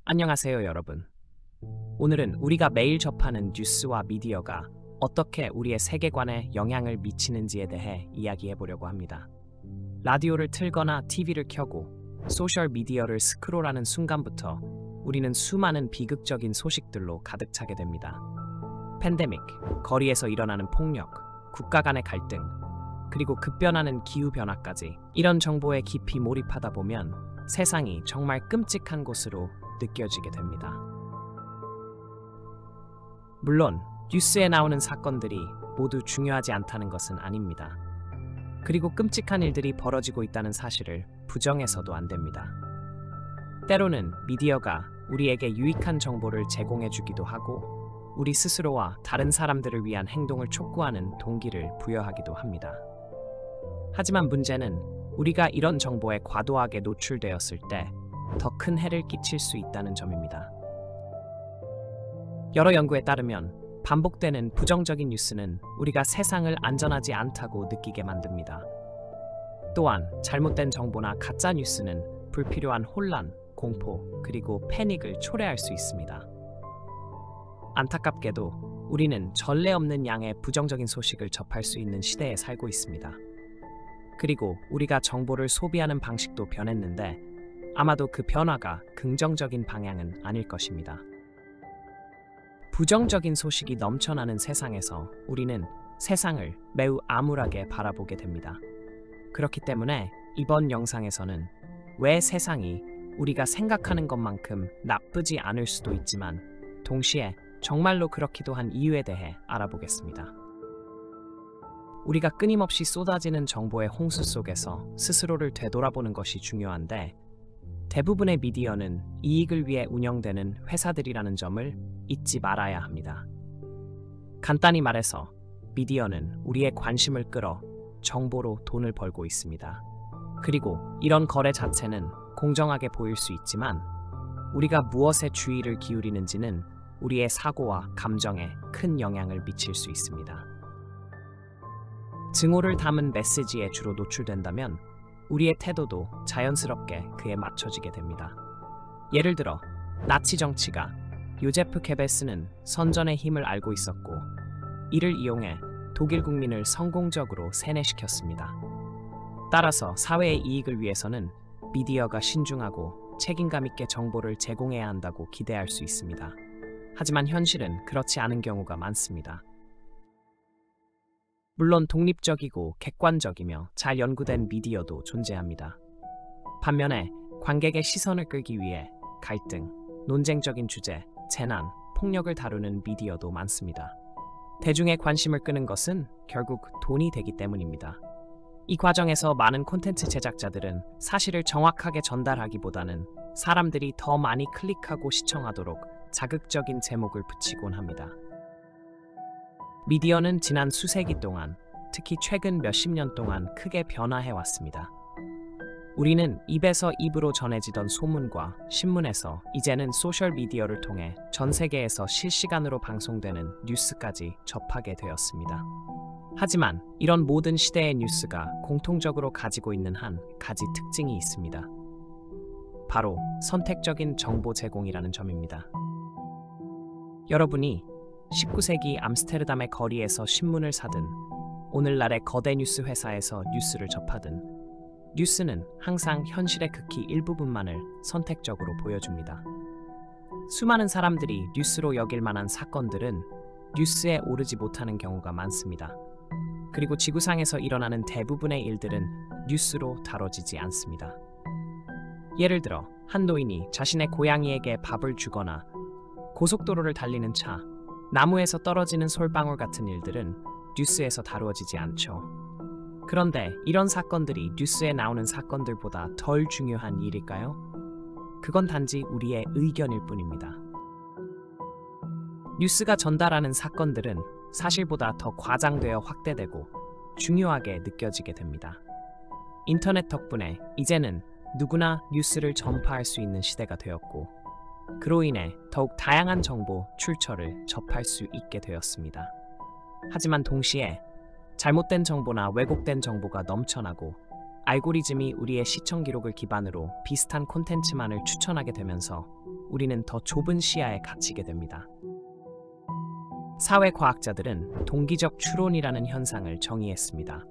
안녕하세요, 여러분. 오늘은 우리가 매일 접하는 뉴스와 미디어가 어떻게 우리의 세계관에 영향을 미치는지에 대해 이야기해 보려고 합니다. 라디오를 틀거나 TV를 켜고 소셜 미디어를 스크롤하는 순간부터 우리는 수많은 비극적인 소식들로 가득 차게 됩니다. 팬데믹, 거리에서 일어나는 폭력, 국가 간의 갈등, 그리고 급변하는 기후변화까지 이런 정보에 깊이 몰입하다 보면 세상이 정말 끔찍한 곳으로 느껴지게 됩니다. 물론 뉴스에 나오는 사건들이 모두 중요하지 않다는 것은 아닙니다. 그리고 끔찍한 일들이 벌어지고 있다는 사실을 부정해서도 안 됩니다. 때로는 미디어가 우리에게 유익한 정보를 제공해주기도 하고 우리 스스로와 다른 사람들을 위한 행동을 촉구하는 동기를 부여하기도 합니다. 하지만 문제는 우리가 이런 정보에 과도하게 노출되었을 때 더 큰 해를 끼칠 수 있다는 점입니다. 여러 연구에 따르면 반복되는 부정적인 뉴스는 우리가 세상을 안전하지 않다고 느끼게 만듭니다. 또한 잘못된 정보나 가짜 뉴스는 불필요한 혼란, 공포, 그리고 패닉을 초래할 수 있습니다. 안타깝게도 우리는 전례 없는 양의 부정적인 소식을 접할 수 있는 시대에 살고 있습니다. 그리고 우리가 정보를 소비하는 방식도 변했는데 아마도 그 변화가 긍정적인 방향은 아닐 것입니다. 부정적인 소식이 넘쳐나는 세상에서 우리는 세상을 매우 암울하게 바라보게 됩니다. 그렇기 때문에 이번 영상에서는 왜 세상이 우리가 생각하는 것만큼 나쁘지 않을 수도 있지만 동시에 정말로 그렇기도 한 이유에 대해 알아보겠습니다. 우리가 끊임없이 쏟아지는 정보의 홍수 속에서 스스로를 되돌아보는 것이 중요한데 대부분의 미디어는 이익을 위해 운영되는 회사들이라는 점을 잊지 말아야 합니다. 간단히 말해서 미디어는 우리의 관심을 끌어 정보로 돈을 벌고 있습니다. 그리고 이런 거래 자체는 공정하게 보일 수 있지만 우리가 무엇에 주의를 기울이는지는 우리의 사고와 감정에 큰 영향을 미칠 수 있습니다. 증오를 담은 메시지에 주로 노출된다면 우리의 태도도 자연스럽게 그에 맞춰지게 됩니다. 예를 들어 나치 정치가 요제프 게베스는 선전의 힘을 알고 있었고 이를 이용해 독일 국민을 성공적으로 세뇌시켰습니다. 따라서 사회의 이익을 위해서는 미디어가 신중하고 책임감 있게 정보를 제공해야 한다고 기대할 수 있습니다. 하지만 현실은 그렇지 않은 경우가 많습니다. 물론 독립적이고 객관적이며 잘 연구된 미디어도 존재합니다. 반면에 관객의 시선을 끌기 위해 갈등, 논쟁적인 주제, 재난, 폭력을 다루는 미디어도 많습니다. 대중의 관심을 끄는 것은 결국 돈이 되기 때문입니다. 이 과정에서 많은 콘텐츠 제작자들은 사실을 정확하게 전달하기보다는 사람들이 더 많이 클릭하고 시청하도록 자극적인 제목을 붙이곤 합니다. 미디어는 지난 수세기 동안, 특히 최근 몇십 년 동안 크게 변화해 왔습니다. 우리는 입에서 입으로 전해지던 소문과 신문에서 이제는 소셜 미디어를 통해 전 세계에서 실시간으로 방송되는 뉴스까지 접하게 되었습니다. 하지만 이런 모든 시대의 뉴스가 공통적으로 가지고 있는 한 가지 특징이 있습니다. 바로 선택적인 정보 제공이라는 점입니다. 여러분이 19세기 암스테르담의 거리에서 신문을 사든 오늘날의 거대 뉴스 회사에서 뉴스를 접하든 뉴스는 항상 현실의 극히 일부분만을 선택적으로 보여줍니다. 수많은 사람들이 뉴스로 여길 만한 사건들은 뉴스에 오르지 못하는 경우가 많습니다. 그리고 지구상에서 일어나는 대부분의 일들은 뉴스로 다뤄지지 않습니다. 예를 들어 한 노인이 자신의 고양이에게 밥을 주거나 고속도로를 달리는 차, 나무에서 떨어지는 솔방울 같은 일들은 뉴스에서 다루어지지 않죠. 그런데 이런 사건들이 뉴스에 나오는 사건들보다 덜 중요한 일일까요? 그건 단지 우리의 의견일 뿐입니다. 뉴스가 전달하는 사건들은 사실보다 더 과장되어 확대되고 중요하게 느껴지게 됩니다. 인터넷 덕분에 이제는 누구나 뉴스를 전파할 수 있는 시대가 되었고 그로 인해 더욱 다양한 정보, 출처를 접할 수 있게 되었습니다. 하지만 동시에 잘못된 정보나 왜곡된 정보가 넘쳐나고 알고리즘이 우리의 시청 기록을 기반으로 비슷한 콘텐츠만을 추천하게 되면서 우리는 더 좁은 시야에 갇히게 됩니다. 사회과학자들은 동기적 추론이라는 현상을 정의했습니다.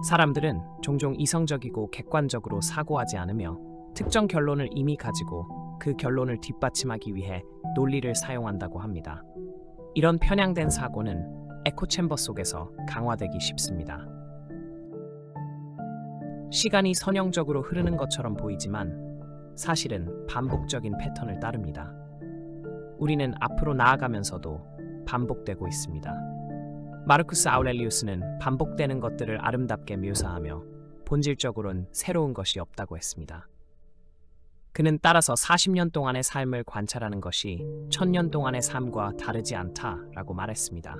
사람들은 종종 이성적이고 객관적으로 사고하지 않으며 특정 결론을 이미 가지고 그 결론을 뒷받침하기 위해 논리를 사용한다고 합니다. 이런 편향된 사고는 에코챔버 속에서 강화되기 쉽습니다. 시간이 선형적으로 흐르는 것처럼 보이지만 사실은 반복적인 패턴을 따릅니다. 우리는 앞으로 나아가면서도 반복되고 있습니다. 마르쿠스 아우렐리우스는 반복되는 것들을 아름답게 묘사하며 본질적으로는 새로운 것이 없다고 했습니다. 그는 따라서 40년 동안의 삶을 관찰하는 것이 1000년 동안의 삶과 다르지 않다라고 말했습니다.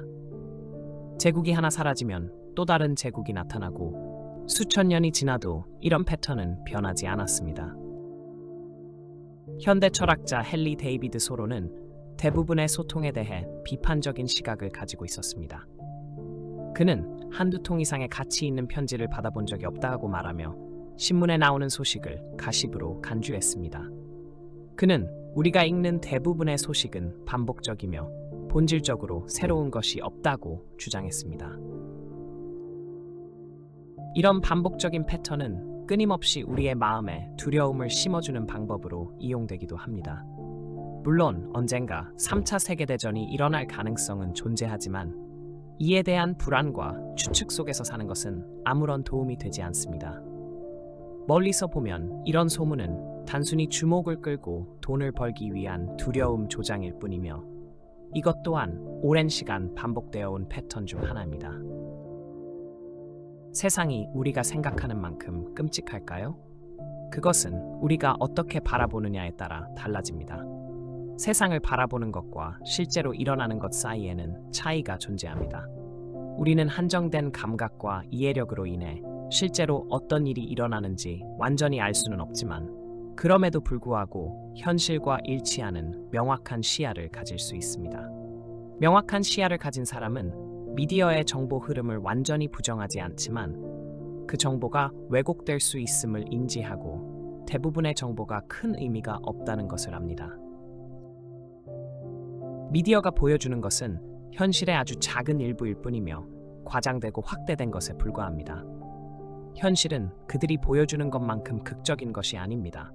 제국이 하나 사라지면 또 다른 제국이 나타나고 수천 년이 지나도 이런 패턴은 변하지 않았습니다. 현대 철학자 헨리 데이비드 소로는 대부분의 소통에 대해 비판적인 시각을 가지고 있었습니다. 그는 한두 통 이상의 가치 있는 편지를 받아본 적이 없다고 말하며 신문에 나오는 소식을 가십으로 간주했습니다. 그는 우리가 읽는 대부분의 소식은 반복적이며 본질적으로 새로운 것이 없다고 주장했습니다. 이런 반복적인 패턴은 끊임없이 우리의 마음에 두려움을 심어주는 방법으로 이용되기도 합니다. 물론 언젠가 3차 세계대전이 일어날 가능성은 존재하지만 이에 대한 불안과 추측 속에서 사는 것은 아무런 도움이 되지 않습니다. 멀리서 보면 이런 소문은 단순히 주목을 끌고 돈을 벌기 위한 두려움 조장일 뿐이며 이것 또한 오랜 시간 반복되어 온 패턴 중 하나입니다. 세상이 우리가 생각하는 만큼 끔찍할까요? 그것은 우리가 어떻게 바라보느냐에 따라 달라집니다. 세상을 바라보는 것과 실제로 일어나는 것 사이에는 차이가 존재합니다. 우리는 한정된 감각과 이해력으로 인해 실제로 어떤 일이 일어나는지 완전히 알 수는 없지만 그럼에도 불구하고 현실과 일치하는 명확한 시야를 가질 수 있습니다. 명확한 시야를 가진 사람은 미디어의 정보 흐름을 완전히 부정하지 않지만 그 정보가 왜곡될 수 있음을 인지하고 대부분의 정보가 큰 의미가 없다는 것을 압니다. 미디어가 보여주는 것은 현실의 아주 작은 일부일 뿐이며 과장되고 확대된 것에 불과합니다. 현실은 그들이 보여주는 것만큼 극적인 것이 아닙니다.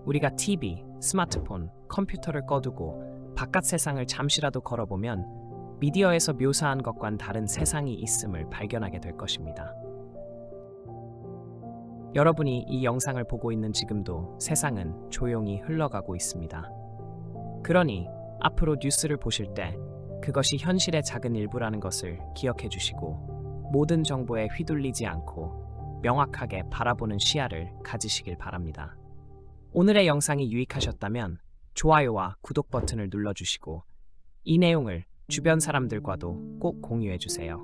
우리가 TV, 스마트폰, 컴퓨터를 꺼두고 바깥 세상을 잠시라도 걸어보면 미디어에서 묘사한 것과는 다른 세상이 있음을 발견하게 될 것입니다. 여러분이 이 영상을 보고 있는 지금도 세상은 조용히 흘러가고 있습니다. 그러니 앞으로 뉴스를 보실 때 그것이 현실의 작은 일부라는 것을 기억해 주시고 모든 정보에 휘둘리지 않고 명확하게 바라보는 시야를 가지시길 바랍니다. 오늘의 영상이 유익하셨다면 좋아요와 구독 버튼을 눌러주시고 이 내용을 주변 사람들과도 꼭 공유해 주세요.